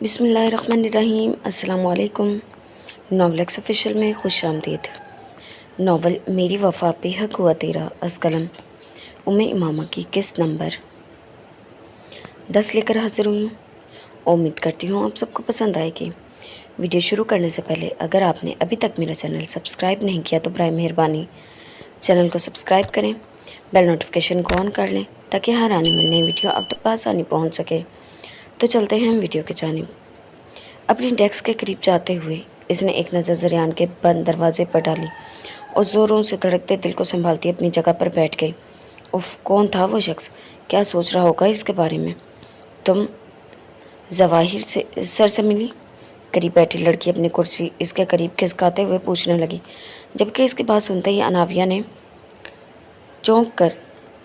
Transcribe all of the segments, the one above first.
بسم اللہ الرحمن الرحیم۔ السلام علیکم۔ ناول ایکس آفیشیل میں خوش آمدید۔ ناول میری وفا پہ حق ہوا تیرا از قلم امامہ کی قسط نمبر 10 لے کر حاضر ہوئی ہوں۔ امید کرتی ہوں آپ سب کو پسند آئے گی۔ ویڈیو شروع کرنے سے پہلے اگر آپ نے ابھی تک میرا چینل سبسکرائب نہیں کیا تو برائے مہربانی چینل کو سبسکرائب کریں، بیل نوٹیفیکیشن کو آن کر لیں تاکہ ہر آنے والی نئی ویڈیو آپ تک بآسانی پہنچ سکے۔ تو چلتے ہیں ہم ویڈیو کی جانب۔ اپنی ڈیسک کے قریب جاتے ہوئے اس نے ایک نظر زریان کے بند دروازے پر ڈالی اور زوروں سے دھڑکتے دل کو سنبھالتی اپنی جگہ پر بیٹھ گئی۔ اف، کون تھا وہ شخص؟ کیا سوچ رہا ہوگا اس کے بارے میں؟ تم ظواہر سر سے ملی؟ قریب بیٹھی لڑکی اپنی کرسی اس کے قریب کھسکاتے ہوئے پوچھنے لگی، جبکہ اس کی بات سنتے ہی اناویہ نے چونک کر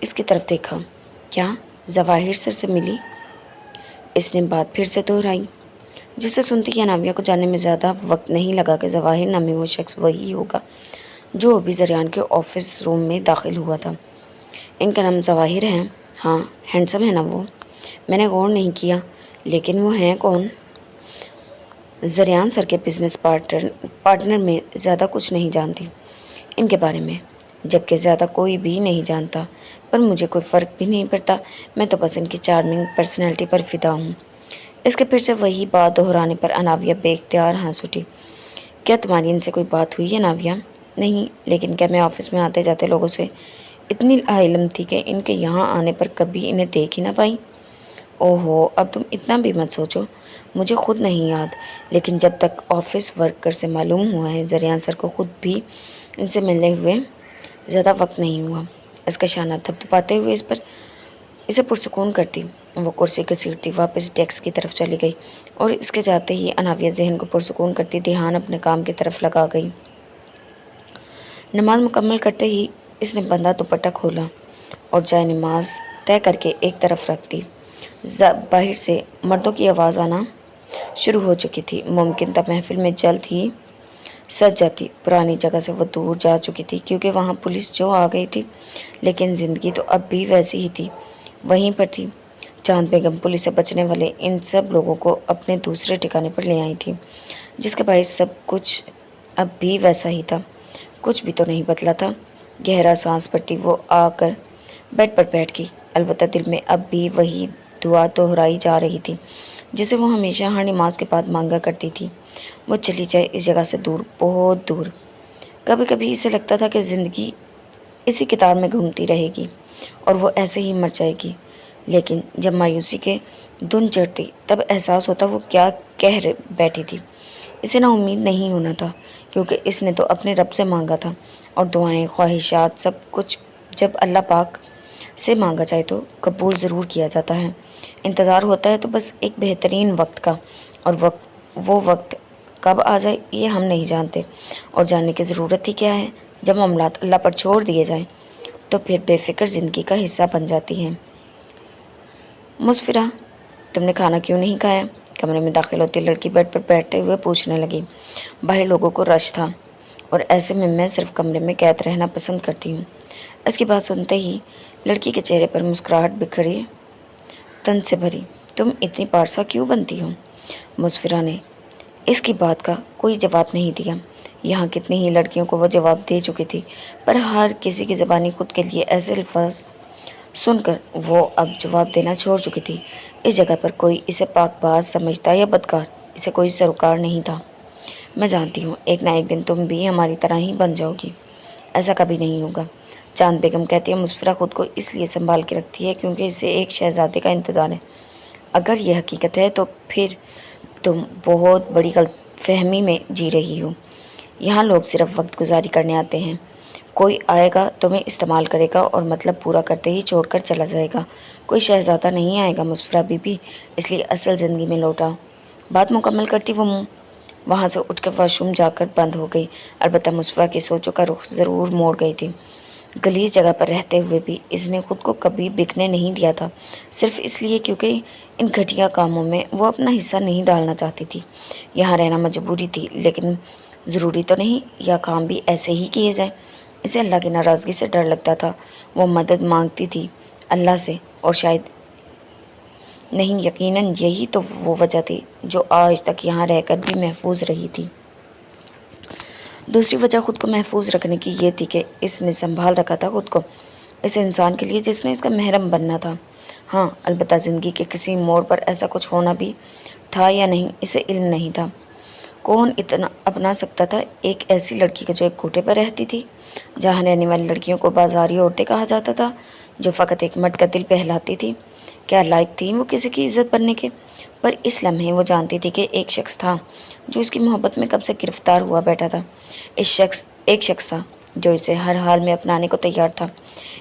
اس کی طرف دیکھا۔ کیا ظواہر سر سے ملی؟ اس نے بات پھر سے دہرائی، جسے سنتی ہی اناویہ کو جاننے میں زیادہ وقت نہیں لگا کہ ظواہر نامی وہ شخص وہی ہوگا جو ابھی زریان کے آفس روم میں داخل ہوا تھا۔ ان کا نام ظواہر ہے؟ ہاں، ہینڈسم ہے نا وہ؟ میں نے غور نہیں کیا، لیکن وہ ہیں کون؟ زریان سر کے بزنس پارٹنر میں زیادہ کچھ نہیں جانتی ان کے بارے میں، جبکہ زیادہ کوئی بھی نہیں جانتا، پر مجھے کوئی فرق بھی نہیں پڑتا، میں تو بس ان کی چارمنگ پرسنالٹی پر فدا ہوں۔ اس کے پھر سے وہی بات دہرانے پر اناویہ بے اختیار ہنس اٹھی۔ کیا تمہاری ان سے کوئی بات ہوئی ہے اناویہ؟ نہیں، لیکن کیا میں آفس میں آتے جاتے لوگوں سے اتنی علم تھی کہ ان کے یہاں آنے پر کبھی انہیں دیکھ ہی نہ پائی؟ اوہو، اب تم اتنا بھی مت سوچو، مجھے خود نہیں یاد، لیکن جب تک آفس ورکر سے معلوم ہوا ہے زریان سر کو خود بھی ان سے ملنے ہوئے زیادہ وقت نہیں ہوا۔ اس کا شانہ تھپتھپاتے ہوئے اسے پرسکون کرتی وہ کرسی گھسیٹتی واپس ڈیسک کی طرف چلی گئی، اور اس کے جاتے ہی اناویہ ذہن کو پرسکون کرتی دھیان اپنے کام کی طرف لگا گئی۔ نماز مکمل کرتے ہی اس نے بندہ دوپٹہ کھولا اور جائے نماز طے کر کے ایک طرف رکھ دی۔ باہر سے مردوں کی آواز آنا شروع ہو چکی تھی۔ ممکن تھا محفل میں جلد ہی سج جاتی۔ پرانی جگہ سے وہ دور جا چکی تھی کیونکہ وہاں پولیس جو آ گئی تھی، لیکن زندگی تو اب بھی ویسی ہی تھی، وہیں پر تھی۔ چاند بیگم پولیس سے بچنے والے ان سب لوگوں کو اپنے دوسرے ٹھکانے پر لے آئی تھی، جس کے باعث سب کچھ اب بھی ویسا ہی تھا، کچھ بھی تو نہیں بدلا تھا۔ گہرا سانس بھرتی وہ آ کر بیڈ پر بیٹھ گئی، البتہ دل میں اب بھی وہی دعا دہرائی جا رہی تھی جسے وہ ہمیشہ ہر نماز کے بعد مانگا کرتی تھی، وہ چلی جائے اس جگہ سے دور، بہت دور۔ کبھی کبھی اسے لگتا تھا کہ زندگی اسی کتار میں گھومتی رہے گی اور وہ ایسے ہی مر جائے گی، لیکن جب مایوسی کے دھن چڑھتی تب احساس ہوتا وہ کیا کہہ بیٹھی تھی۔ اسے نا امید نہیں ہونا تھا، کیونکہ اس نے تو اپنے رب سے مانگا تھا، اور دعائیں، خواہشات، سب کچھ جب اللہ پاک سے مانگا جائے تو قبول ضرور کیا جاتا ہے۔ انتظار ہوتا ہے تو بس ایک بہترین وقت کا، اور وہ وقت کب آ جائے یہ ہم نہیں جانتے، اور جاننے کی ضرورت ہی کیا ہے؟ جب معاملات اللہ پر چھوڑ دیے جائیں تو پھر بے فکر زندگی کا حصہ بن جاتی ہیں۔ مسفرہ، تم نے کھانا کیوں نہیں کھایا؟ کمرے میں داخل ہوتی لڑکی بیڈ پر بیٹھتے ہوئے پوچھنے لگی۔ باہر لوگوں کو رش تھا اور ایسے میں صرف کمرے میں قید رہنا پسند کرتی ہوں۔ اس کی بات سنتے ہی لڑکی کے چہرے پر مسکراہٹ بکھری تن سے بھری۔ تم اتنی پارسا کیوں بنتی ہو؟ مسفرہ نے اس کی بات کا کوئی جواب نہیں دیا۔ یہاں کتنی ہی لڑکیوں کو وہ جواب دے چکی تھی، پر ہر کسی کی زبانی خود کے لیے ایسے الفاظ سن کر وہ اب جواب دینا چھوڑ چکی تھی۔ اس جگہ پر کوئی اسے پاک باز سمجھتا یا بدکار، اسے کوئی سروکار نہیں تھا۔ میں جانتی ہوں ایک نہ ایک دن تم بھی ہماری طرح ہی بن جاؤ گی۔ ایسا کبھی نہیں ہوگا، چاند بیگم کہتی ہے۔ مسفرہ خود کو اس لیے سنبھال کے رکھتی ہے کیونکہ اسے ایک شہزادے کا انتظار ہے۔ اگر یہ حقیقت ہے تو پھر تم بہت بڑی غلط فہمی میں جی رہی ہو۔ یہاں لوگ صرف وقت گزاری کرنے آتے ہیں، کوئی آئے گا تمہیں استعمال کرے گا اور مطلب پورا کرتے ہی چھوڑ کر چلا جائے گا، کوئی شہزادہ نہیں آئے گا مسفرہ بی بی، اس لیے اصل زندگی میں لوٹا۔ بات مکمل کرتی وہ وہاں سے اٹھ کر واش روم جا کر بند ہو گئی، البتہ مسفرہ کی سوچوں کا رخ ضرور موڑ گئی تھی۔ گلیز جگہ پر رہتے ہوئے بھی اس نے خود کو کبھی بکنے نہیں دیا تھا، صرف اس لیے کیونکہ ان گھٹیا کاموں میں وہ اپنا حصہ نہیں ڈالنا چاہتی تھی۔ یہاں رہنا مجبوری تھی، لیکن ضروری تو نہیں یا کام بھی ایسے ہی کیے جائیں۔ اسے اللہ کی ناراضگی سے ڈر لگتا تھا۔ وہ مدد مانگتی تھی اللہ سے، اور شاید نہیں، یقیناً یہی تو وہ وجہ تھی جو آج تک یہاں رہ کر بھی محفوظ رہی تھی۔ دوسری وجہ خود کو محفوظ رکھنے کی یہ تھی کہ اس نے سنبھال رکھا تھا خود کو اس انسان کے لیے جس نے اس کا محرم بننا تھا۔ ہاں، البتہ زندگی کے کسی موڑ پر ایسا کچھ ہونا بھی تھا یا نہیں، اسے علم نہیں تھا۔ کون اتنا اپنا سکتا تھا ایک ایسی لڑکی کو جو ایک کوٹھے پر رہتی تھی، جہاں رہنے والی لڑکیوں کو بازاری عورتیں کہا جاتا تھا، جو فقط ایک مرد کا دل بہلاتی تھی؟ کیا لائق تھی وہ کسی کی عزت بننے کے؟ پر اس لمحے وہ جانتی تھی کہ ایک شخص تھا جو اس کی محبت میں کب سے گرفتار ہوا بیٹھا تھا۔ ایک شخص تھا جو اسے ہر حال میں اپنانے کو تیار تھا۔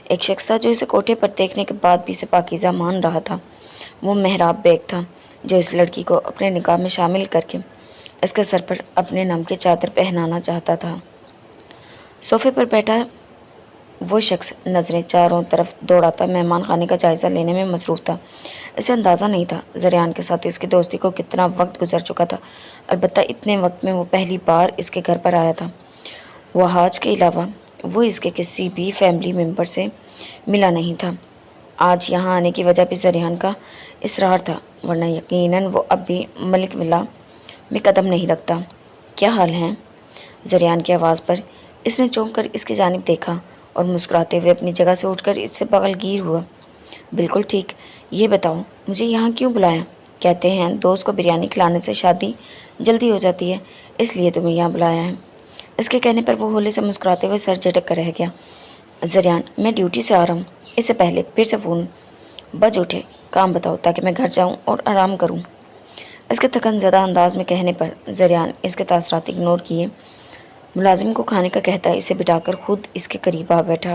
ایک شخص تھا جو اسے کوٹھے پر دیکھنے کے بعد بھی اسے پاکیزہ مان رہا تھا۔ وہ محراب بیگ تھا جو اس لڑکی کو اپنے نکاح میں شامل کر کے اس کے سر پر اپنے نام کی چادر پہنانا چاہتا تھا۔ صوفے پر بیٹھا وہ شخص نظریں چاروں طرف دوڑاتا مہمان خانے کا جائزہ لینے میں مصروف تھا۔ اسے اندازہ نہیں تھا زریان کے ساتھ اس کی دوستی کو کتنا وقت گزر چکا تھا، البتہ اتنے وقت میں وہ پہلی بار اس کے گھر پر آیا تھا۔ وہاج کے علاوہ وہ اس کے کسی بھی فیملی ممبر سے ملا نہیں تھا۔ آج یہاں آنے کی وجہ بھی زریان کا اصرار تھا، ورنہ یقیناً وہ اب بھی ملک ولا میں قدم نہیں رکھتا۔ کیا حال ہے؟ زریان کی آواز پر اس نے چونک کر اس کی جانب دیکھا اور مسکراتے ہوئے اپنی جگہ سے اٹھ کر اس سے بغل گیر ہوا۔ بالکل ٹھیک، یہ بتاؤ مجھے یہاں کیوں بلایا؟ کہتے ہیں دوست کو بریانی کھلانے سے شادی جلدی ہو جاتی ہے، اس لیے تمہیں یہاں بلایا ہے۔ اس کے کہنے پر وہ ہولے سے مسکراتے ہوئے سر جھٹک کر رہ گیا۔ زریان، میں ڈیوٹی سے آ رہا ہوں، اس سے پہلے پھر سے فون بج اٹھے کام بتاؤ تاکہ میں گھر جاؤں اور آرام کروں۔ اس کے تھکن زدہ انداز میں کہنے پر زریان اس کے تاثرات اگنور کیے ملازم کو کھانے کا کہتا اسے بٹھا کر خود اس کے قریب آ بیٹھا۔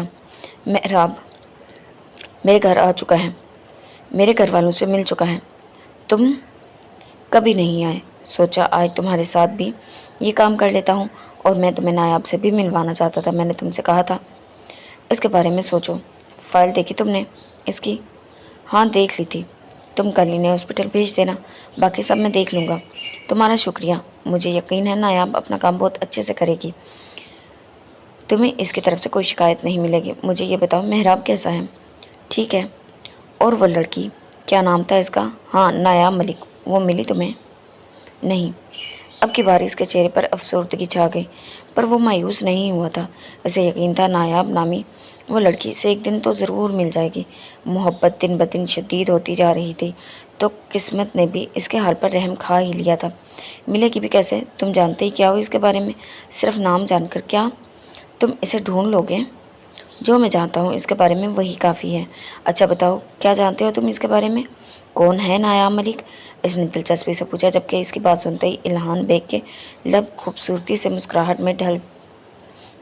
محراب میرے گھر آ چکا ہے، میرے گھر والوں سے مل چکا ہے، تم کبھی نہیں آئے، سوچا آج تمہارے ساتھ بھی یہ کام کر لیتا ہوں، اور میں تمہیں نایاب سے بھی ملوانا چاہتا تھا۔ میں نے تم سے کہا تھا اس کے بارے میں سوچو۔ فائل دیکھی تم نے اس کی؟ ہاں دیکھ لی تھی۔ تم کل انہیں ہاسپٹل بھیج دینا، باقی سب میں دیکھ لوں گا۔ تمہارا شکریہ، مجھے یقین ہے نایاب اپنا کام بہت اچھے سے کرے گی، تمہیں اس کی طرف سے کوئی شکایت نہیں ملے گی۔ مجھے یہ بتاؤ محراب کیسا ہے؟ ٹھیک ہے، اور وہ لڑکی کیا نام تھا اس کا؟ ہاں نایاب ملک، وہ ملی تمہیں؟ نہیں۔ اب کی بار اس کے چہرے پر افسردگی چھا گئی، پر وہ مایوس نہیں ہوا تھا۔ اسے یقین تھا نایاب نامی وہ لڑکی سے ایک دن تو ضرور مل جائے گی۔ محبت دن بدن شدید ہوتی جا رہی تھی تو قسمت نے بھی اس کے حال پر رحم کھا ہی لیا تھا۔ ملے گی بھی کیسے؟ تم جانتے ہی کیا ہو اس کے بارے میں؟ صرف نام جان کر کیا تم اسے ڈھونڈ لو گے؟ جو میں جانتا ہوں اس کے بارے میں وہی کافی ہے۔ اچھا بتاؤ کیا جانتے ہو تم اس کے بارے میں؟ کون ہے نایاب ملک؟ اس نے دلچسپی سے پوچھا، جبکہ اس کی بات سنتے ہی الہان بیگ کے لب خوبصورتی سے مسکراہٹ میں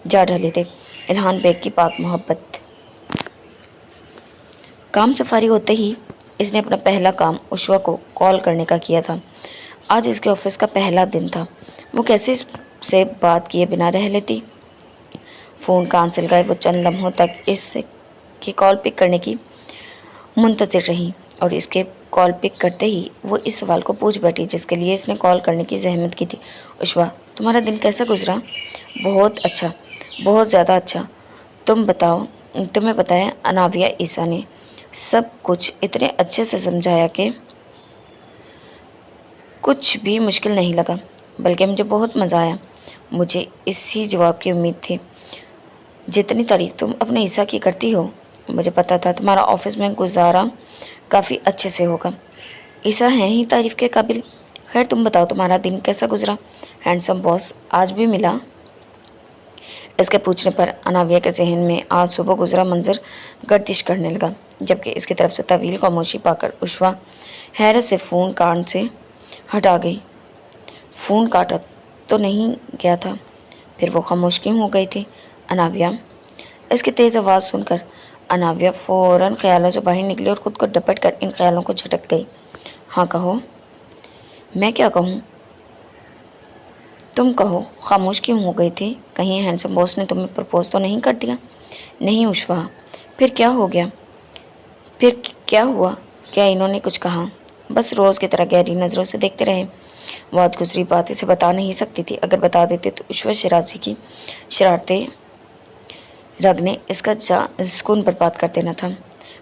ڈھلے تھے۔ الہان بیگ کی پاک محبت۔ کام سے فارغ ہوتے ہی اس نے اپنا پہلا کام عشوہ کو کال کرنے کا کیا تھا۔ آج اس کے آفس کا پہلا دن تھا، وہ کیسے اس سے بات کیے بنا رہ لیتی؟ فون کان سے لگائے وہ چند لمحوں تک اس کی کال پک کرنے کی منتظر رہی، اور اس کے کال پک کرتے ہی وہ اس سوال کو پوچھ بیٹھی جس کے لیے اس نے کال کرنے کی زحمت کی تھی۔ عشوہ، تمہارا دن کیسا گزرا؟ بہت اچھا، بہت زیادہ اچھا۔ تم بتاؤ، تمہیں پتہ ہے اناویہ عیسیٰ نے سب کچھ اتنے اچھے سے سمجھایا کہ کچھ بھی مشکل نہیں لگا، بلکہ مجھے بہت مزہ آیا۔ مجھے اسی جواب کی امید تھی۔ جتنی تعریف تم اپنے عیسیٰ کی کرتی ہو، مجھے پتا تھا تمہارا آفس میں گزارا کافی اچھے سے ہوگا۔ عیسیٰ ہیں ہی تعریف کے قابل۔ خیر تم بتاؤ تمہارا دن کیسا گزرا؟ ہینڈسم باس آج بھی ملا؟ اس کے پوچھنے پر اناویہ کے ذہن میں آج صبح گزرا منظر گردش کرنے لگا، جبکہ اس کی طرف سے طویل خاموشی پا کر عشوہ حیرت سے فون کان سے ہٹا گئی۔ فون کاٹا تو نہیں گیا تھا؟ پھر وہ خاموش کیوں ہو گئی تھی؟ اناویہ، اس کی تیز آواز سن کر اناویہ فوراً خیالوں سے باہر نکلی اور خود کو ڈپٹ کر ان خیالوں کو جھٹک گئی۔ ہاں کہو۔ میں کیا کہوں؟ تم کہو، خاموش کیوں ہو گئی تھی؟ کہیں ہینڈسم باس نے تمہیں پرپوز تو نہیں کر دیا؟ نہیں عشوہ، پھر کیا ہو گیا؟ پھر کیا ہوا؟ کیا انہوں نے کچھ کہا؟ بس روز کی طرح گہری نظروں سے دیکھتے رہے۔ وہ آج گزری بات اسے بتا نہیں سکتی تھی، اگر بتا دیتے تو عشوہ شرازی کی شرارتیں رگ نے اس کا سکون برباد کر دینا تھا۔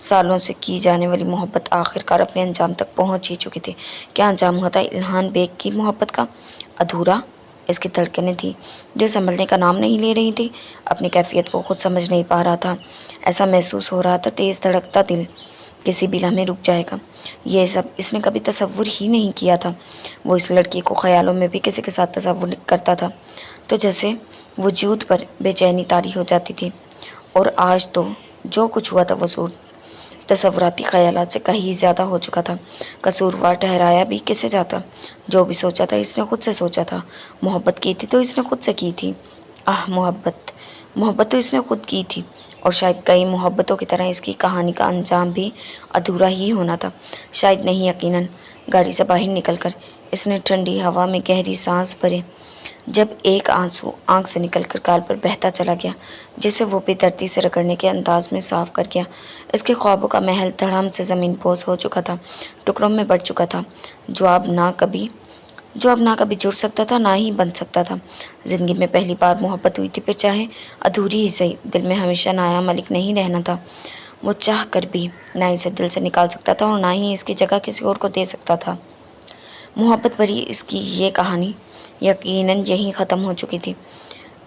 سالوں سے کی جانے والی محبت آخر کار اپنے انجام تک پہنچ ہی چکی تھی۔ کیا انجام ہوتا الہان بیگ کی محبت کا؟ ادھورا۔ اس کی دھڑکنیں تھیں جو سنبھلنے کا نام نہیں لے رہی تھی۔ اپنی کیفیت وہ خود سمجھ نہیں پا رہا تھا۔ ایسا محسوس ہو رہا تھا تیز دھڑکتا دل کسی بھی لمحے رک جائے گا۔ یہ سب اس نے کبھی تصور ہی نہیں کیا تھا۔ وہ اس لڑکی کو خیالوں میں بھی کسی کے ساتھ تصور کرتا تھا تو جیسے وجود پر بے چینی طاری ہو جاتی تھی، اور آج تو جو کچھ ہوا تھا وہ تصوراتی خیالات سے کہیں زیادہ ہو چکا تھا۔ قصوروار ٹھہرایا بھی کسے جاتا؟ جو بھی سوچا تھا اس نے خود سے سوچا تھا۔ محبت کی تھی تو اس نے خود سے کی تھی۔ محبت تو اس نے خود کی تھی، اور شاید کئی محبتوں کی طرح اس کی کہانی کا انجام بھی ادھورا ہی ہونا تھا۔ شاید نہیں، یقیناً۔ گاڑی سے باہر نکل کر اس نے ٹھنڈی ہوا میں گہری سانس بھرے، جب ایک آنسو آنکھ سے نکل کر گال پر بہتا چلا گیا، جسے وہ بے دردی سے رگڑنے کے انداز میں صاف کر گیا۔ اس کے خوابوں کا محل دھڑام سے زمین بوس ہو چکا تھا، ٹکڑوں میں بٹ چکا تھا، جو اب نہ کبھی جڑ سکتا تھا نہ ہی بن سکتا تھا۔ زندگی میں پہلی بار محبت ہوئی تھی، پھر چاہے ادھوری ہی صحیح، دل میں ہمیشہ نایا ملک نہیں رہنا تھا۔ وہ چاہ کر بھی نہ اسے دل سے نکال سکتا تھا اور نہ ہی اس کی جگہ کسی اور کو دے سکتا تھا۔ محبت بھری اس کی یہ کہانی یقیناً یہیں ختم ہو چکی تھی۔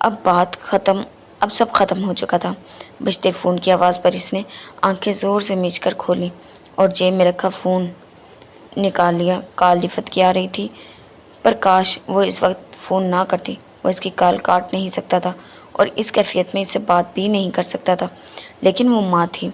اب سب ختم ہو چکا تھا۔ بجتے فون کی آواز پر اس نے آنکھیں زور سے میچ کر کھولی اور جیب میں رکھا فون نکال لیا۔ کال رفت کی آ رہی تھی، پر کاش وہ اس وقت فون نہ کرتی۔ وہ اس کی کال کاٹ نہیں سکتا تھا اور اس کیفیت میں اس سے بات بھی نہیں کر سکتا تھا، لیکن وہ ماں تھی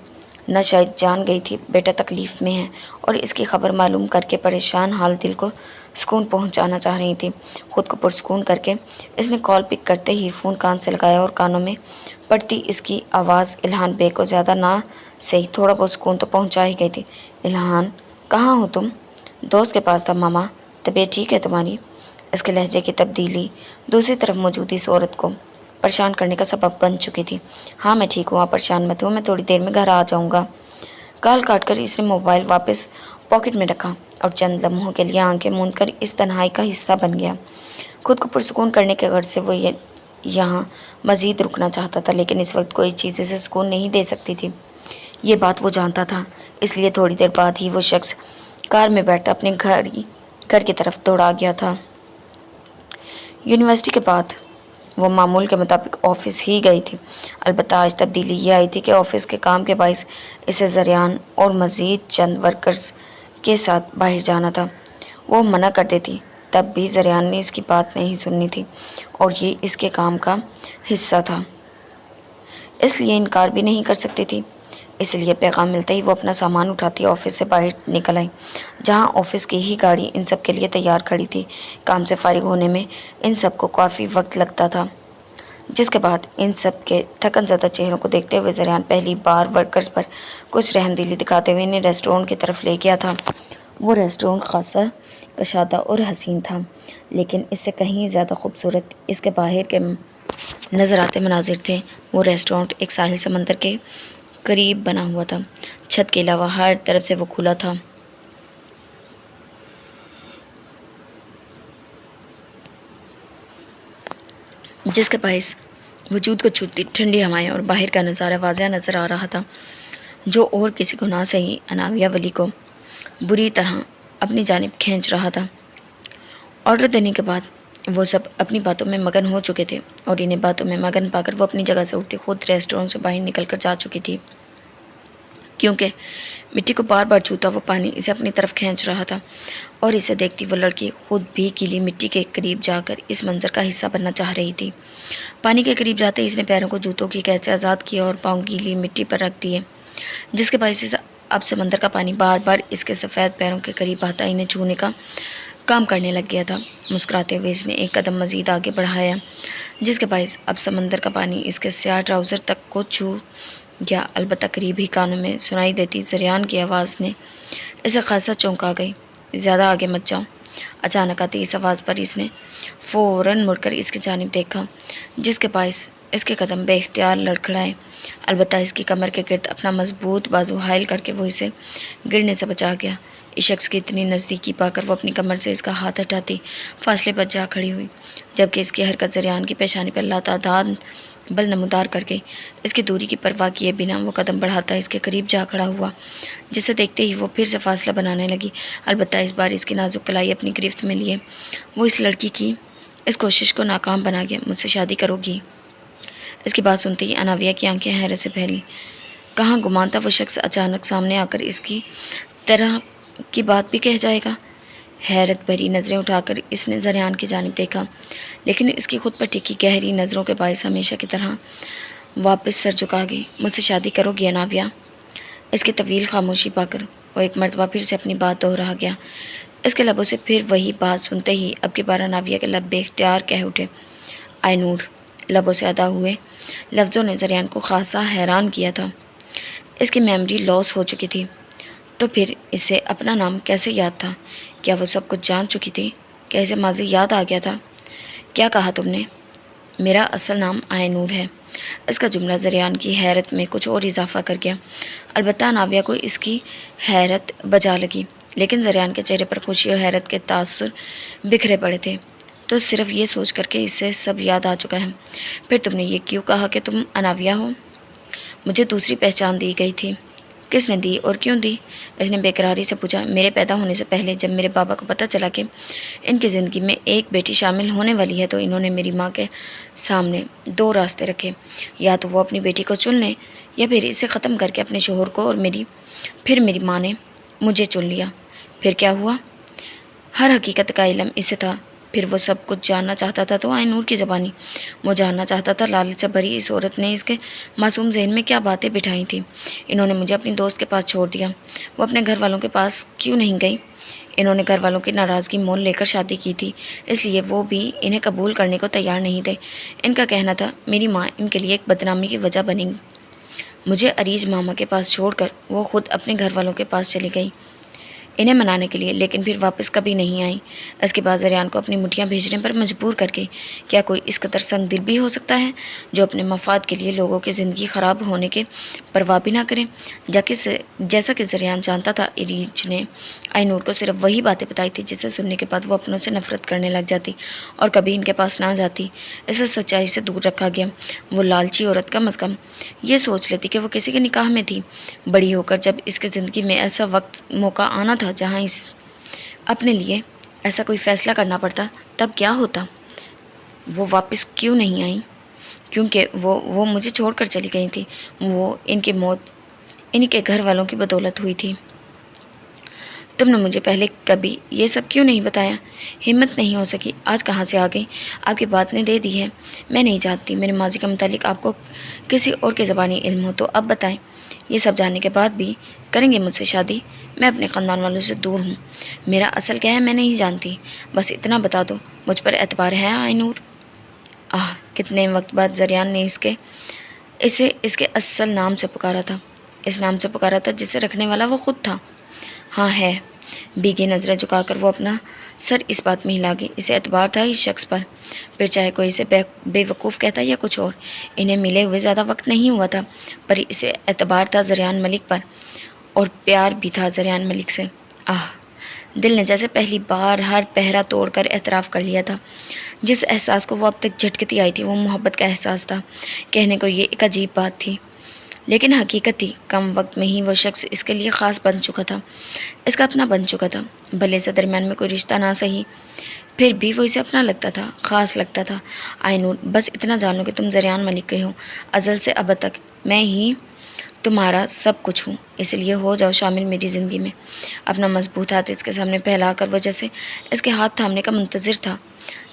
نہ، شاید جان گئی تھی بیٹا تکلیف میں ہے، اور اس کی خبر معلوم کر کے پریشان حال دل کو سکون پہنچانا چاہ رہی تھی۔ خود کو پرسکون کر کے اس نے کال پک کرتے ہی فون کان سے لگایا، اور کانوں میں پڑتی اس کی آواز الہان بے کو زیادہ نہ صحیح تھوڑا بہت سکون تو پہنچا ہی گئی تھی۔ الہان، کہاں ہو تم؟ دوست کے پاس تھا ماما۔ طبیعت ٹھیک ہے تمہاری؟ اس کے لہجے کی تبدیلی دوسری طرف موجود اس عورت کو پریشان کرنے کا سبب بن چکی تھی۔ ہاں میں ٹھیک ہوں، آپ پریشان مت ہو، میں تھوڑی دیر میں گھر آ جاؤں گا۔ کال کاٹ کر اس نے موبائل واپس پاکٹ میں رکھا اور چند لمحوں کے لیے آنکھیں موند کر اس تنہائی کا حصہ بن گیا۔ خود کو پرسکون کرنے کے غرض سے وہ یہاں مزید رکنا چاہتا تھا، لیکن اس وقت کوئی چیز اسے سکون نہیں دے سکتی تھی۔ یہ بات وہ جانتا تھا، اس لیے تھوڑی دیر بعد ہی وہ شخص کار میں بیٹھتا اپنے گھر کی طرف دوڑا گیا تھا۔ یونیورسٹی کے بعد وہ معمول کے مطابق آفس ہی گئی تھی، البتہ آج تبدیلی یہ آئی تھی کہ آفس کے کام کے باعث اسے زریان اور مزید چند ورکرز کے ساتھ باہر جانا تھا۔ وہ منع کر دیتی، تب بھی زریان نے اس کی بات نہیں سننی تھی، اور یہ اس کے کام کا حصہ تھا، اس لیے انکار بھی نہیں کر سکتی تھی۔ اس لیے پیغام ملتے ہی وہ اپنا سامان اٹھاتی آفس سے باہر نکل آئی، جہاں آفس کی ہی گاڑی ان سب کے لیے تیار کھڑی تھی۔ کام سے فارغ ہونے میں ان سب کو کافی وقت لگتا تھا، جس کے بعد ان سب کے تھکن زدہ چہروں کو دیکھتے ہوئے زریان پہلی بار ورکرز پر کچھ رحم دلی دکھاتے ہوئے انہیں ریسٹورنٹ کی طرف لے گیا تھا۔ وہ ریسٹورنٹ خاصا کشادہ اور حسین تھا، لیکن اس سے کہیں زیادہ خوبصورت اس کے باہر کے نظر آتے مناظر تھے۔ وہ ریسٹورنٹ ایک ساحل سمندر کے قریب بنا ہوا تھا، چھت کے علاوہ ہر طرف سے وہ کھلا تھا، جس کے باعث وجود کو چھوٹی ٹھنڈی ہوائیں اور باہر کا نظارہ واضح نظر آ رہا تھا، جو اور کسی کو نہ صحیح اناویہ ولی کو بری طرح اپنی جانب کھینچ رہا تھا۔ آرڈر دینے کے بعد وہ سب اپنی باتوں میں مگن ہو چکے تھے، اور انہیں باتوں میں مگن پا کر وہ اپنی جگہ سے اٹھتی خود ریسٹورنٹ سے باہر نکل کر جا چکی تھی، کیونکہ مٹی کو بار بار چھوتا وہ پانی اسے اپنی طرف کھینچ رہا تھا، اور اسے دیکھتی وہ لڑکی خود بھی گیلی مٹی کے قریب جا کر اس منظر کا حصہ بننا چاہ رہی تھی۔ پانی کے قریب جاتے ہی اس نے پیروں کو جوتوں کی قید سے آزاد کیا اور پاؤں گیلی مٹی پر رکھ دیے، جس کے باعث اب سمندر کا پانی بار بار اس کے سفید پیروں کے قریب آتا انہیں چھونے کا کام کرنے لگ گیا تھا۔ مسکراتے ہوئے اس نے ایک قدم مزید آگے بڑھایا، جس کے باعث اب سمندر کا پانی اس کے سیاہ ٹراؤزر تک کو چھو گیا، البتہ قریب ہی کانوں میں سنائی دیتی زریان کی آواز نے اسے خاصا چونکا گئی۔ زیادہ آگے مت جاؤ۔ اچانک آتی اس آواز پر اس نے فوراً مڑ کر اس کی جانب دیکھا، جس کے باعث اس کے قدم بے اختیار لڑکھڑائے، البتہ اس کی کمر کے گرد اپنا مضبوط بازو حائل کر کے وہ اسے گرنے سے بچا گیا۔ اس شخص کی اتنی نزدیکی پا کر وہ اپنی کمر سے اس کا ہاتھ ہٹاتی فاصلے پر جا کھڑی ہوئی، جبکہ اس کی حرکت زریان کی پیشانی پر لاتعداد بل نمودار کر گئی۔ اس کی دوری کی پرواہ کیے بنا وہ قدم بڑھاتا اس کے قریب جا کھڑا ہوا، جسے دیکھتے ہی وہ پھر سے فاصلہ بنانے لگی، البتہ اس بار اس کی نازک کلائی اپنی گرفت میں لیے وہ اس لڑکی کی اس کوشش کو ناکام بنا گیا۔ مجھ سے شادی کرو گی؟ اس کی بات سنتے ہی اناویہ کی آنکھیں حیرت سے پھیلی۔ کہاں گمان تھا وہ شخص اچانک سامنے آ کر اس کی طرح کی بات بھی کہہ جائے گا۔ حیرت بھری نظریں اٹھا کر اس نے زریان کی جانب دیکھا، لیکن اس کی خود پر ٹکی گہری نظروں کے باعث ہمیشہ کی طرح واپس سر جھکا گئی۔ مجھ سے شادی کرو گی اناویہ؟ اس کی طویل خاموشی پا کر وہ ایک مرتبہ پھر سے اپنی بات دوہرا گیا۔ اس کے لبوں سے پھر وہی بات سنتے ہی اب کی بار اناویہ کے لب بے اختیار کہہ اٹھے، آئی نور۔ لبوں سے ادا ہوئے لفظوں نے زریان کو خاصا حیران کیا تھا۔ اس کی میموری لاس ہو چکی تھی، تو پھر اسے اپنا نام کیسے یاد تھا؟ کیا وہ سب کچھ جان چکی تھی؟ کیا اسے ماضی یاد آ گیا تھا؟ کیا کہا تم نے؟ میرا اصل نام آئی نور ہے۔ اس کا جملہ زریان کی حیرت میں کچھ اور اضافہ کر گیا۔ البتہ اناویہ کو اس کی حیرت بجا لگی، لیکن زریان کے چہرے پر خوشی اور حیرت کے تاثر بکھرے پڑے تھے، تو صرف یہ سوچ کر کہ اسے سب یاد آ چکا ہے۔ پھر تم نے یہ کیوں کہا کہ تم اناویہ ہو؟ مجھے دوسری پہچان دی گئی تھی۔ کس نے دی اور کیوں دی؟ اس نے بے قراری سے پوچھا۔ میرے پیدا ہونے سے پہلے جب میرے بابا کو پتہ چلا کہ ان کی زندگی میں ایک بیٹی شامل ہونے والی ہے، تو انہوں نے میری ماں کے سامنے دو راستے رکھے، یا تو وہ اپنی بیٹی کو چن لیں یا پھر اسے ختم کر کے اپنے شوہر کو، اور پھر میری ماں نے مجھے چن لیا۔ پھر کیا ہوا؟ ہر حقیقت کا علم اسے تھا۔ پھر وہ سب کچھ جاننا چاہتا تھا تو آئی نور کی زبانی وہ جاننا چاہتا تھا لالچ سے بھری اس عورت نے اس کے معصوم ذہن میں کیا باتیں بٹھائی تھیں۔ انہوں نے مجھے اپنی دوست کے پاس چھوڑ دیا، وہ اپنے گھر والوں کے پاس کیوں نہیں گئی؟ انہوں نے گھر والوں کی ناراضگی مول لے کر شادی کی تھی، اس لیے وہ بھی انہیں قبول کرنے کو تیار نہیں تھے۔ ان کا کہنا تھا میری ماں ان کے لیے ایک بدنامی کی وجہ بنیں گی۔ مجھے عریض ماما کے پاس چھوڑ کر وہ خود اپنے گھر والوں کے پاس چلی گئی انہیں منانے کے لیے، لیکن پھر واپس کبھی نہیں آئی۔ اس کے بعد زریان کو اپنی مٹھیاں بھیجنے پر مجبور کر کے کیا کوئی اس قدر سنگ دل بھی ہو سکتا ہے جو اپنے مفاد کے لیے لوگوں کی زندگی خراب ہونے کے پرواہ بھی نہ کرے؟ جیسا کہ زریان جانتا تھا، اریج نے آئی نور کو صرف وہی باتیں بتائی تھی جسے سننے کے بعد وہ اپنوں سے نفرت کرنے لگ جاتی اور کبھی ان کے پاس نہ جاتی۔ اسے سچائی سے دور رکھا گیا۔ وہ لالچی عورت کم از کم یہ سوچ لیتی کہ وہ کسی کے نکاح میں تھی۔ بڑی ہو کر جب اس کی زندگی میں ایسا وقت موقع آنا تھا جہاں اس اپنے لیے ایسا کوئی فیصلہ کرنا پڑتا، تب کیا ہوتا؟ وہ واپس کیوں نہیں آئیں؟ کیونکہ وہ مجھے چھوڑ کر چلی گئی تھی۔ وہ ان کی موت ان کے گھر والوں کی بدولت ہوئی تھی۔ تم نے مجھے پہلے کبھی یہ سب کیوں نہیں بتایا؟ ہمت نہیں ہو سکی، آج کہاں سے آ گئی؟ آپ کی بات نے دے دی ہے۔ میں نہیں جانتی، میرے ماضی کے متعلق آپ کو کسی اور کے زبانی علم ہو تو اب بتائیں۔ یہ سب جاننے کے بعد بھی کریں گے مجھ سے شادی؟ میں اپنے خاندان والوں سے دور ہوں، میرا اصل کیا ہے میں نہیں جانتی، بس اتنا بتا دو، مجھ پر اعتبار ہے آئی نور؟ کتنے وقت بعد زریان نے اسے اس کے اصل نام سے پکارا تھا، اس نام سے پکارا تھا جسے رکھنے والا وہ خود تھا۔ ہاں ہے۔ بھیگی نظریں جھکا کر وہ اپنا سر اس بات میں ہلا گئی۔ اسے اعتبار تھا اس شخص پر، پھر چاہے کوئی اسے بے وقوف کہتا یا کچھ اور۔ انہیں ملے ہوئے زیادہ وقت نہیں ہوا تھا، پر اسے اعتبار تھا زریان ملک پر، اور پیار بھی تھا زریان ملک سے۔ دل نے جیسے پہلی بار ہر پہرا توڑ کر اعتراف کر لیا تھا۔ جس احساس کو وہ اب تک جھٹکتی آئی تھی وہ محبت کا احساس تھا۔ کہنے کو یہ ایک عجیب بات تھی، لیکن حقیقت تھی۔ کم وقت میں ہی وہ شخص اس کے لیے خاص بن چکا تھا، اس کا اپنا بن چکا تھا۔ بھلے سے درمیان میں کوئی رشتہ نہ صحیح، پھر بھی وہ اسے اپنا لگتا تھا، خاص لگتا تھا۔ آئی نور، بس اتنا جانو کہ تم زریان ملک کے ہو، ازل سے ابد تک میں ہی تمہارا سب کچھ ہوں، اس لیے ہو جاؤ شامل میری زندگی میں۔ اپنا مضبوط ہاتھ اس کے سامنے پھیلا کر وہ جیسے اس کے ہاتھ تھامنے کا منتظر تھا،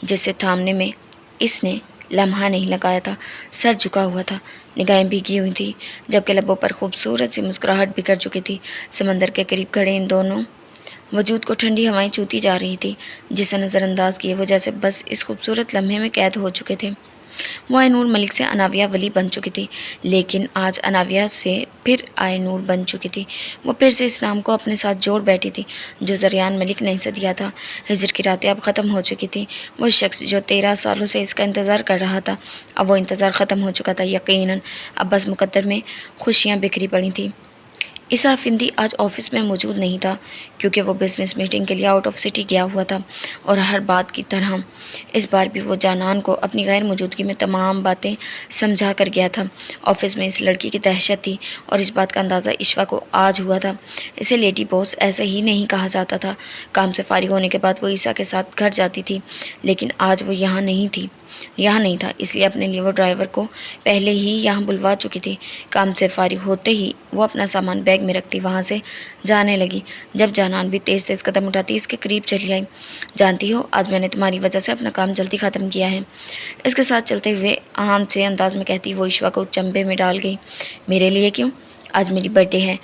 جسے تھامنے میں اس نے لمحہ نہیں لگایا تھا۔ سر جھکا ہوا تھا، نگاہیں بھیگی ہوئی تھی، جبکہ لبوں پر خوبصورت سی مسکراہٹ بکھر چکی تھی۔ سمندر کے قریب کھڑے ان دونوں وجود کو ٹھنڈی ہوائیں چھوتی جا رہی تھی، جسے نظر انداز کیے وہ جیسے بس اس خوبصورت لمحے میں قید ہو چکے تھے۔ وہ آئی نور ملک سے اناویہ ولی بن چکی تھی، لیکن آج اناویہ سے پھر آئی نور بن چکی تھی۔ وہ پھر سے اس نام کو اپنے ساتھ جوڑ بیٹھی تھی جو زریان ملک نے اسے دیا تھا۔ ہجر کی راتیں اب ختم ہو چکی تھیں۔ وہ شخص جو 13 سالوں سے اس کا انتظار کر رہا تھا، اب وہ انتظار ختم ہو چکا تھا۔ یقیناً اب بس مقدر میں خوشیاں بکھری پڑی تھیں۔ عیسیٰ افندی آج آفس میں موجود نہیں تھا کیونکہ وہ بزنس میٹنگ کے لیے آؤٹ آف سٹی گیا ہوا تھا، اور ہر بات کی طرح اس بار بھی وہ جانان کو اپنی غیر موجودگی میں تمام باتیں سمجھا کر گیا تھا۔ آفس میں اس لڑکی کی دہشت تھی، اور اس بات کا اندازہ عشوہ کو آج ہوا تھا۔ اسے لیڈی باس ایسے ہی نہیں کہا جاتا تھا۔ کام سے فارغ ہونے کے بعد وہ عیسیٰ کے ساتھ گھر جاتی تھی، لیکن آج وہ یہاں نہیں تھا، اس لیے اپنے لیے وہ ڈرائیور کو پہلے ہی یہاں بلوا چکی تھی۔ کام سے فارغ ہوتے ہی وہ اپنا سامان بیگ میں رکھتی وہاں سے جانے لگی، جب جانان بھی تیز تیز قدم اٹھاتی اس کے قریب چلی آئی۔ جانتی ہو، آج میں نے تمہاری وجہ سے اپنا کام جلدی ختم کیا ہے، اس کے ساتھ چلتے ہوئے عام سے انداز میں کہتی وہ عشوہ کو چمبے میں ڈال گئی۔ میرے لیے کیوں؟ آج میری برتھ ڈے ہے،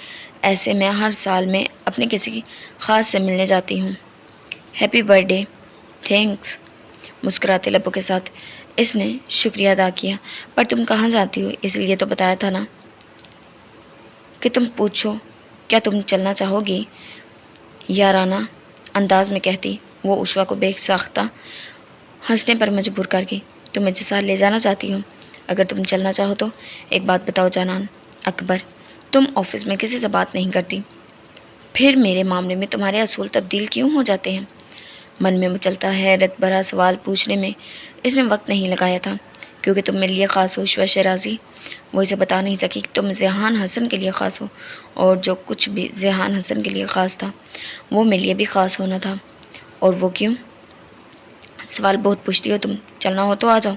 ایسے میں ہر سال میں اپنے کسی خاص سے ملنے جاتی ہوں۔ Happy birth day. تھینکس۔ مسکراتے لبوں کے ساتھ اس نے شکریہ ادا کیا۔ پر تم کہاں جاتی ہو؟ اس لیے تو بتایا تھا نا کہ تم پوچھو کیا تم چلنا چاہو گی؟ یارانہ انداز میں کہتی وہ عشوہ کو بے ساختہ ہنسنے پر مجبور کر گئی۔ تم مجھے ساتھ لے جانا چاہتی ہو؟ اگر تم چلنا چاہو تو ایک بات بتاؤ جانان۔ اکبر، تم آفس میں کسی سے بات نہیں کرتی، پھر میرے معاملے میں تمہارے اصول تبدیل کیوں ہو جاتے ہیں؟ من میں مچلتا حیرت بھرا سوال پوچھنے میں اس نے وقت نہیں لگایا تھا۔ کیونکہ تم میرے لیے خاص ہو عشوہ شیرازی۔ وہ اسے بتا نہیں سکی کہ تم ذیحان حسن کے لیے خاص ہو، اور جو کچھ بھی ذیحان حسن کے لیے خاص تھا وہ میرے لیے بھی خاص ہونا تھا۔ اور وہ کیوں؟ سوال بہت پوچھتی ہو تم۔ چلنا ہو تو آ جاؤ۔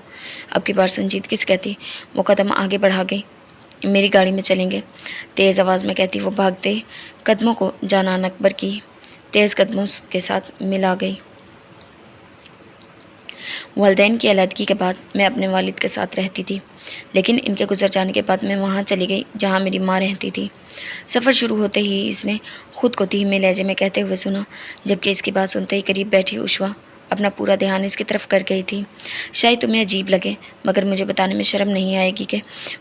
اب کی بار سنجیدگی سے کہتی وہ قدم آگے بڑھا گئی۔ میری گاڑی میں چلیں گے، تیز آواز میں کہتی وہ بھاگتے قدموں کو جانان اکبر کی تیز قدموں کے ساتھ ملا گئی۔ والدین کی علیحدگی کے بعد میں اپنے والد کے ساتھ رہتی تھی، لیکن ان کے گزر جانے کے بعد میں وہاں چلی گئی جہاں میری ماں رہتی تھی۔ سفر شروع ہوتے ہی اس نے خود کو دھیمے لہجے میں کہتے ہوئے سنا، جبکہ اس کی بات سنتے ہی قریب بیٹھی عشوہ اپنا پورا دھیان اس کی طرف کر گئی تھی۔ شاید تمہیں عجیب لگے، مگر مجھے بتانے میں شرم نہیں آئے گی کہ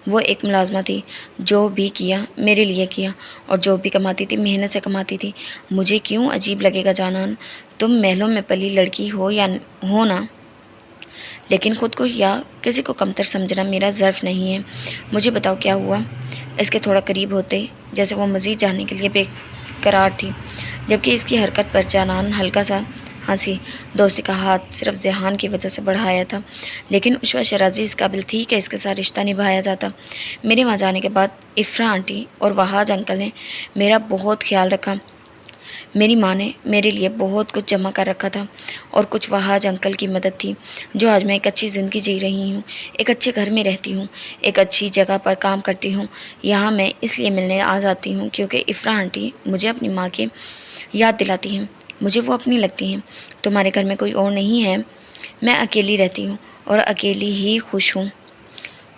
وہ ایک ملازمہ تھی، جو بھی کیا میرے لیے کیا، اور جو بھی کماتی تھی محنت سے کماتی تھی۔ مجھے کیوں عجیب لگے گا جانان؟ تم محلوں میں پلی لڑکی ہو یا ہو نا، لیکن خود کو یا کسی کو کمتر سمجھنا میرا ظرف نہیں ہے۔ مجھے بتاؤ کیا ہوا؟ اس کے تھوڑا قریب ہوتے جیسے وہ مزید جاننے کے لیے بے قرار تھی، جبکہ اس کی حرکت پر جانان ہلکا سا ہنسی۔ دوستی کا ہاتھ صرف ذیحان کی وجہ سے بڑھایا تھا، لیکن عشوہ شیرازی اس قابل تھی کہ اس کے ساتھ رشتہ نبھایا جاتا۔ میرے وہاں جانے کے بعد افرا آنٹی اور وہاج انکل نے میرا بہت خیال رکھا۔ میری ماں نے میرے لیے بہت کچھ جمع کر رکھا تھا، اور کچھ وہاج انکل کی مدد تھی، جو آج میں ایک اچھی زندگی جی رہی ہوں، ایک اچھے گھر میں رہتی ہوں، ایک اچھی جگہ پر کام کرتی ہوں۔ یہاں میں اس لیے ملنے آ جاتی ہوں کیونکہ افرا آنٹی مجھے اپنی ماں کی یاد دلاتی ہیں، مجھے وہ اپنی لگتی ہیں۔ تمہارے گھر میں کوئی اور نہیں ہے؟ میں اکیلی رہتی ہوں اور اکیلی ہی خوش ہوں۔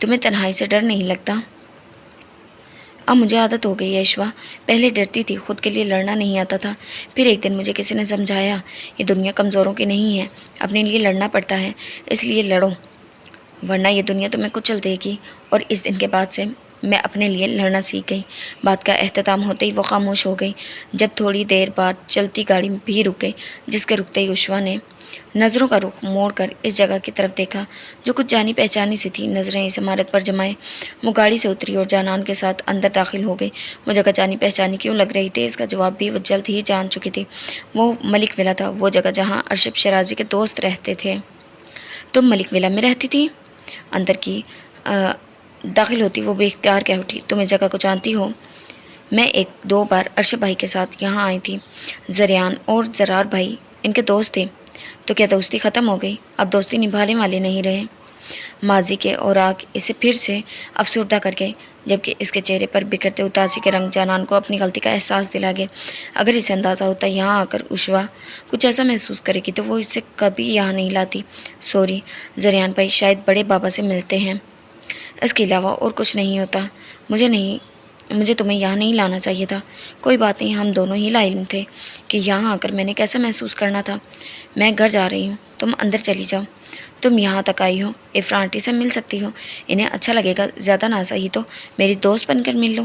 تمہیں تنہائی سے ڈر نہیں لگتا؟ اب مجھے عادت ہو گئی ہے عشوہ، پہلے ڈرتی تھی، خود کے لیے لڑنا نہیں آتا تھا۔ پھر ایک دن مجھے کسی نے سمجھایا یہ دنیا کمزوروں کی نہیں ہے، اپنے لیے لڑنا پڑتا ہے، اس لیے لڑو، ورنہ یہ دنیا تمہیں کچل دے گی۔ اور اس دن کے بعد سے میں اپنے لیے لڑنا سیکھ گئی۔ بات کا اختتام ہوتے ہی وہ خاموش ہو گئی۔ جب تھوڑی دیر بعد چلتی گاڑی بھی رک گئی، جس کے رکتے ہی عشوہ نے نظروں کا رخ موڑ کر اس جگہ کی طرف دیکھا جو کچھ جانی پہچانی سی تھی۔ نظریں اس عمارت پر جمائے وہ گاڑی سے اتری اور جانان کے ساتھ اندر داخل ہو گئی۔ وہ جگہ جانی پہچانی کیوں لگ رہی تھی، اس کا جواب بھی وہ جلد ہی جان چکی تھی۔ وہ ملک ولا تھا، وہ جگہ جہاں ارشد شیرازی کے دوست رہتے تھے۔ تم ملک ولا میں رہتی تھی؟ اندر کی داخل ہوتی وہ بے اختیار کہہ اٹھی، تم اس جگہ کو جانتی ہو؟ میں ایک دو بار ارشد بھائی کے ساتھ یہاں آئی تھی۔ زریان اور زرار بھائی ان کے دوست تھے۔ تو کیا دوستی ختم ہو گئی؟ اب دوستی نبھانے والے نہیں رہے؟ ماضی کے اوراق اسے پھر سے افسردہ کر گئے، جبکہ اس کے چہرے پر بکھرتے اداسی کے رنگ جانان کو اپنی غلطی کا احساس دلا گئے۔ اگر اسے اندازہ ہوتا یہاں آ کر عشوہ کچھ ایسا محسوس کرے گی تو وہ اسے کبھی یہاں نہیں لاتی۔ سوری زریان بھائی، شاید بڑے بابا سے ملتے ہیں، اس کے علاوہ اور کچھ نہیں ہوتا۔ مجھے تمہیں یہاں نہیں لانا چاہیے تھا۔ کوئی بات نہیں، ہم دونوں ہی لاعلم تھے کہ یہاں آ کر میں نے کیسا محسوس کرنا تھا۔ میں گھر جا رہی ہوں، تم اندر چلی جاؤ۔ تم یہاں تک آئی ہو، افرا آنٹی سے مل سکتی ہو، انہیں اچھا لگے گا، زیادہ نہ صحیح تو میری دوست بن کر مل لو،